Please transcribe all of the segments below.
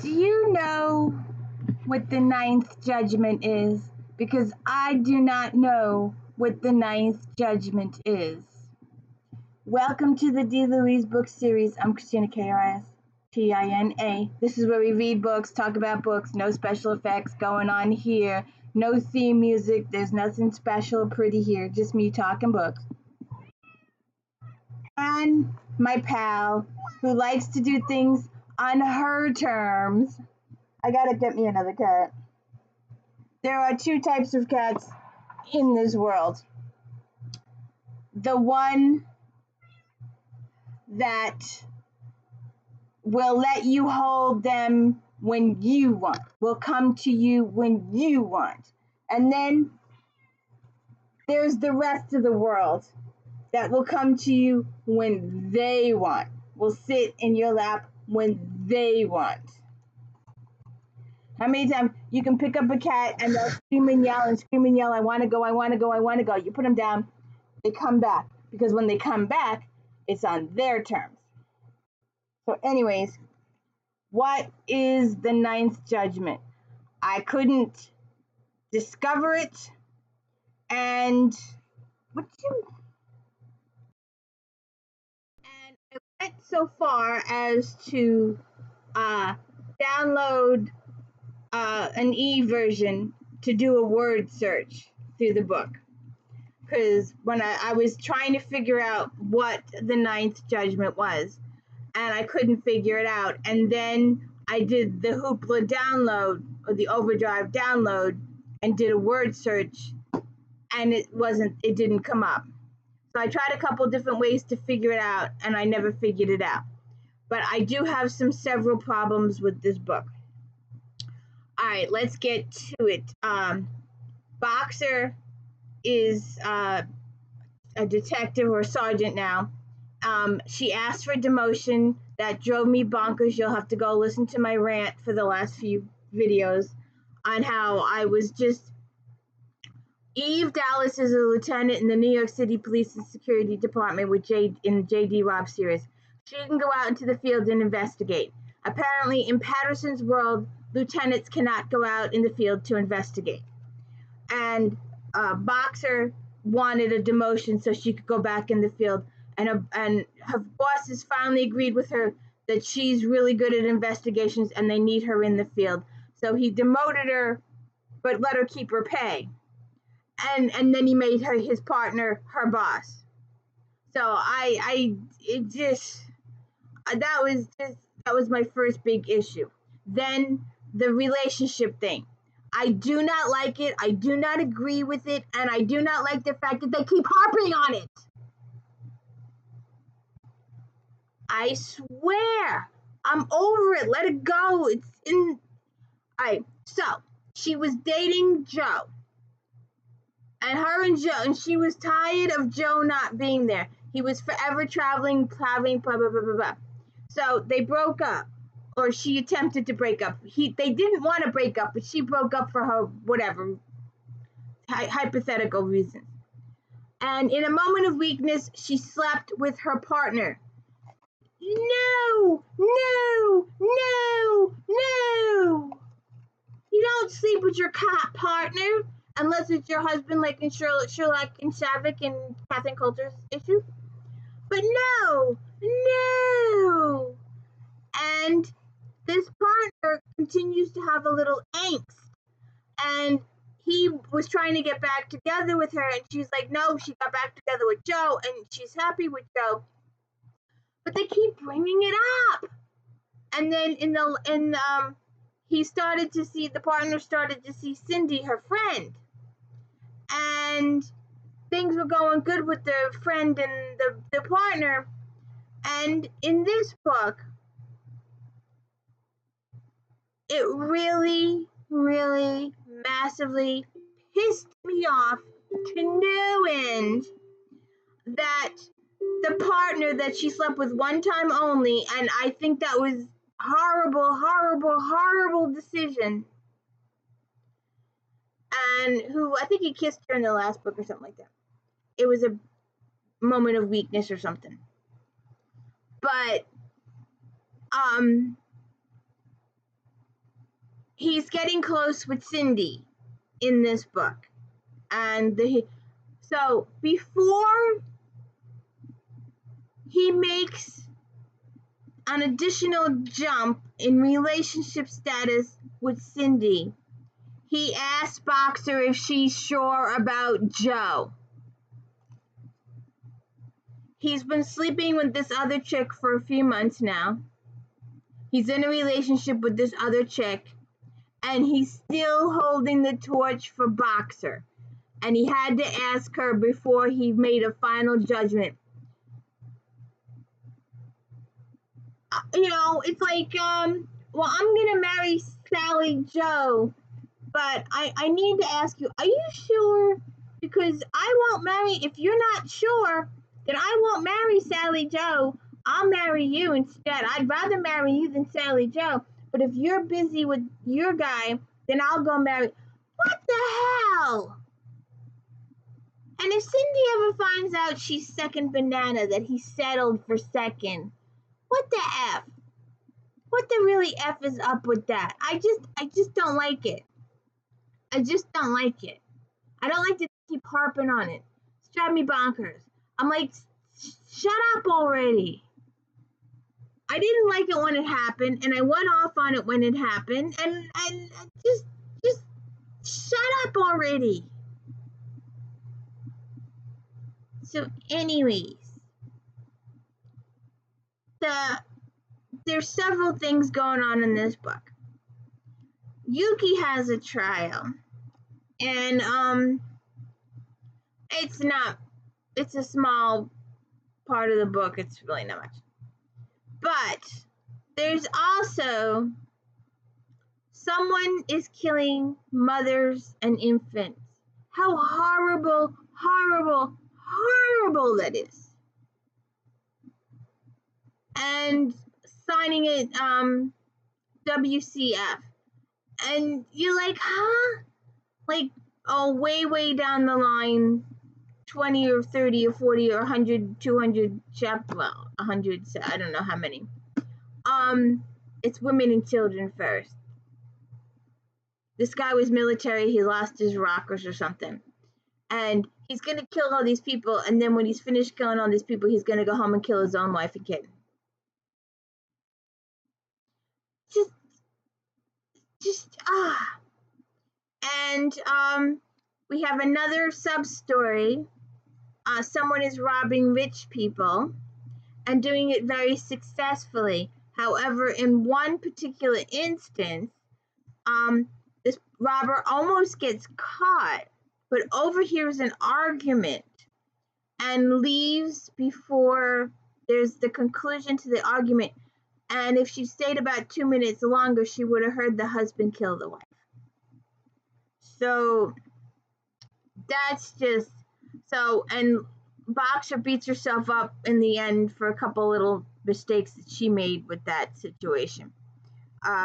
Do you know what the ninth judgment is? Because I do not know what the ninth judgment is. Welcome to the D. Louise book series. I'm Christina, K-R-S-T-I-N-A. This is where we read books, talk about books, no special effects going on here, no theme music, there's nothing special or pretty here, just me talking books. And my pal, who likes to do things on her terms. I gotta get me another cat. There are two types of cats in this world. The one that will let you hold them when you want, will come to you when you want. And then there's the rest of the world that will come to you when they want, will sit in your lap when they want. How many times you can pick up a cat and they'll scream and yell, I want to go, I want to go, I want to go. You put them down, they come back. Because when they come back, it's on their terms. So anyways, what is the ninth judgment? I couldn't discover it. And I went so far as to download an e-version to do a word search through the book. Because when I was trying to figure out what the ninth judgment was, and I couldn't figure it out. And then I did the Hoopla download, or the Overdrive download, and did a word search, and it didn't come up. So I tried a couple different ways to figure it out, and I never figured it out. But I do have several problems with this book. All right, let's get to it. Boxer is a detective or sergeant now. She asked for demotion. That drove me bonkers. You'll have to go listen to my rant for the last few videos on how I was just... Eve Dallas is a lieutenant in the New York City Police and Security Department in the J.D. Robb series. She can go out into the field and investigate. Apparently, in Patterson's world, lieutenants cannot go out in the field to investigate. And Boxer wanted a demotion so she could go back in the field. And her bosses finally agreed with her that she's really good at investigations and they need her in the field. So he demoted her, but let her keep her pay. And then he made her his partner, her boss. So that was my first big issue. Then the relationship thing. I do not like it. I do not agree with it. And I do not like the fact that they keep harping on it. I swear. I'm over it. Let it go. It's in... All right. So, she was dating Joe. And she was tired of Joe not being there. He was forever traveling, blah, blah, blah, blah, blah, blah. So they broke up, or she attempted to break up. They didn't want to break up, but she broke up for her, whatever, hypothetical reasons. And in a moment of weakness, she slept with her partner. No, no, no, no. You don't sleep with your partner. Unless it's your husband, like in Sherlock and Shavik and Catherine Coulter's issue. But no. And this partner continues to have a little angst. And he was trying to get back together with her, and she's like, no, she got back together with Joe, and she's happy with Joe. But they keep bringing it up. And then the partner started to see Cindy, her friend. And things were going good with the friend and the partner. And in this book, it really, really massively pissed me off to no end that the partner that she slept with one time only, and I think that was horrible, horrible, horrible decision. And who, I think he kissed her in the last book or something like that. It was a moment of weakness or something. But he's getting close with Cindy in this book. And so before he makes an additional jump in relationship status with Cindy, he asks Boxer if she's sure about Joe. He's been sleeping with this other chick for a few months now. He's in a relationship with this other chick, and he's still holding the torch for Boxer. And he had to ask her before he made a final judgment. It's like, well, I'm going to marry Sally Joe, but I need to ask you, are you sure? Because I won't marry, if you're not sure, then I won't marry Sally Joe. I'll marry you instead. I'd rather marry you than Sally Joe. But if you're busy with your guy, then I'll go marry. What the hell? And if Cindy ever finds out she's second banana, that he settled for second, what the F? What the really F is up with that? I just don't like it. I just don't like it. I don't like to keep harping on it. It's driving me bonkers. I'm like, shut up already. I didn't like it when it happened, and I went off on it when it happened, and just shut up already. So anyways, there's several things going on in this book. Yuki has a trial, and it's a small part of the book. It's really not much. But there's also someone is killing mothers and infants. How horrible, horrible, horrible that is. And signing it WCF. And you're like, huh? Like, oh, way down the line, 20 or 30 or 40 or 100, 200, well, 100, I don't know how many. It's women and children first. This guy was military, he lost his rockers or something. And he's going to kill all these people, and then when he's finished killing all these people, he's going to go home and kill his own wife and kid. And we have another sub-story. Someone is robbing rich people and doing it very successfully. However, in one particular instance, this robber almost gets caught, but overhears an argument and leaves before there's the conclusion to the argument. And if she stayed about 2 minutes longer, she would have heard the husband kill the wife. So that's just so, and Boxer beats herself up in the end for a couple little mistakes that she made with that situation.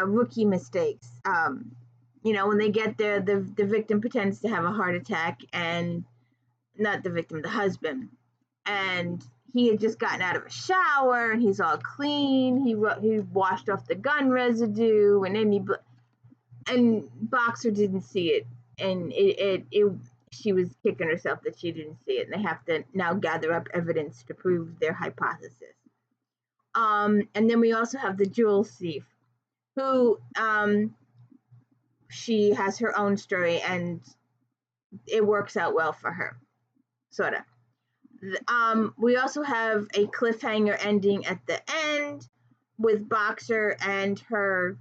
Rookie mistakes. When they get there, the victim pretends to have a heart attack, and not the victim, the husband. And he had just gotten out of a shower, and he's all clean. He washed off the gun residue, and then and Boxer didn't see it, and she was kicking herself that she didn't see it, and they have to now gather up evidence to prove their hypothesis. And then we also have the jewel thief, who she has her own story, and it works out well for her, sort of. We also have a cliffhanger ending at the end with Boxer and her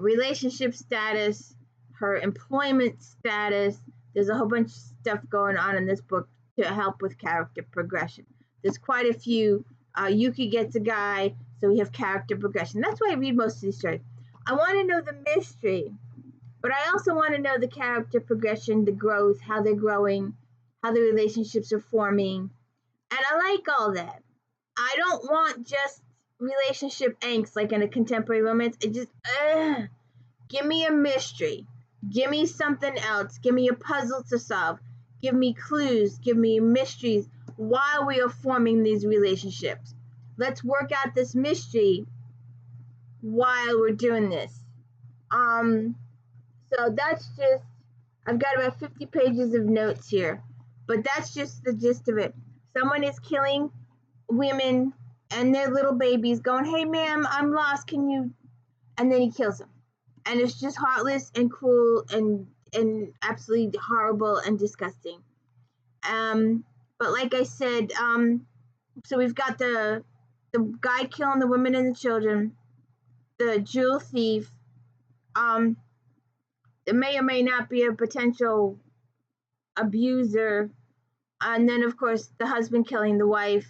relationship status, her employment status. There's a whole bunch of stuff going on in this book to help with character progression. There's quite a few. Yuki gets a guy, so we have character progression. That's why I read most of these stories. I want to know the mystery, but I also want to know the character progression, the growth, how they're growing, how the relationships are forming. And I like all that. I don't want just relationship angst like in a contemporary romance. It just, give me a mystery. Give me something else. Give me a puzzle to solve. Give me clues. Give me mysteries while we are forming these relationships. Let's work out this mystery while we're doing this. Um, so that's just, I've got about 50 pages of notes here, but that's just the gist of it. Someone is killing women and their little babies, going, "Hey, ma'am, I'm lost. Can you?" And then he kills them, and it's just heartless and cruel and absolutely horrible and disgusting. Um, but like I said, so we've got the guy killing the women and the children, the jewel thief. Um, it may or may not be a potential abuser, and then of course the husband killing the wife,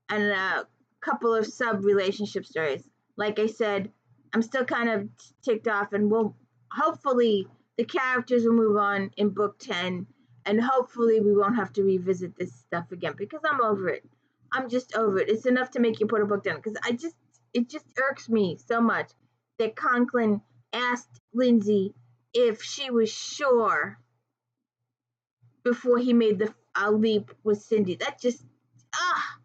and a couple of sub relationship stories. Like I said, I'm still kind of ticked off, and we'll hopefully the characters will move on in book 10, and hopefully we won't have to revisit this stuff again because I'm over it. I'm just over it. It's enough to make you put a book down because it just irks me so much that Conklin asked Lindsay if she was sure before he made the leap with Cindy. That just ah.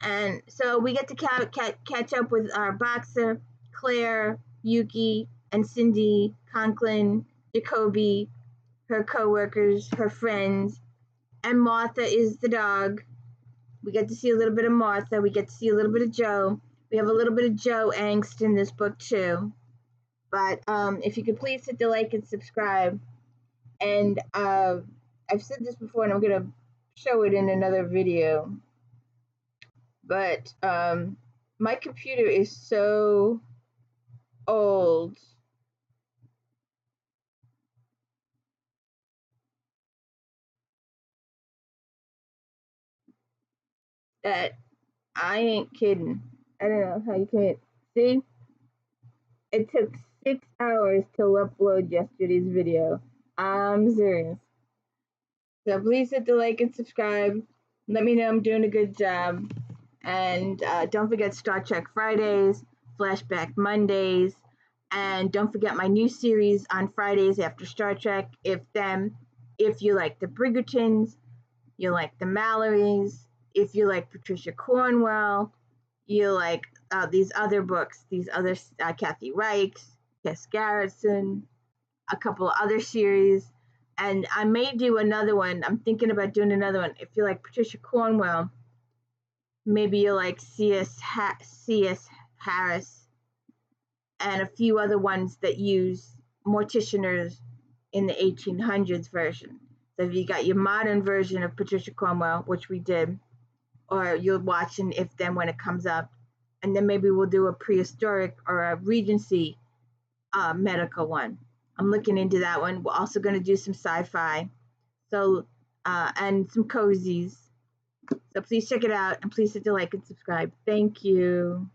And so we get to catch up with our boxer, Claire, Yuki, and Cindy, Conklin, Jacoby, her co-workers, her friends, and Martha is the dog. We get to see a little bit of Martha. We get to see a little bit of Joe. We have a little bit of Joe angst in this book too. But if you could please hit the like and subscribe. And I've said this before, and I'm gonna show it in another video. But my computer is so old that I ain't kidding. I don't know how you can see. It took 6 hours to upload yesterday's video. I'm serious. So please hit the like and subscribe. Let me know I'm doing a good job. And don't forget Star Trek Fridays, Flashback Mondays, and don't forget my new series on Fridays after Star Trek. If you like the Bridgertons, you like the Mallorys, if you like Patricia Cornwell, you like these other books, these other Kathy Reichs, Tess Garrison, a couple of other series, and I may do another one. I'm thinking about doing another one. If you like Patricia Cornwell, maybe you like C.S. Harris, and a few other ones that use morticianers in the 1800s version. So if you got your modern version of Patricia Cornwell, which we did, or you're watching If Then when it comes up, and then maybe we'll do a prehistoric or a Regency medical one. I'm looking into that one. We're also going to do some sci-fi, so and some cozies. So please check it out, and please hit the like and subscribe. Thank you.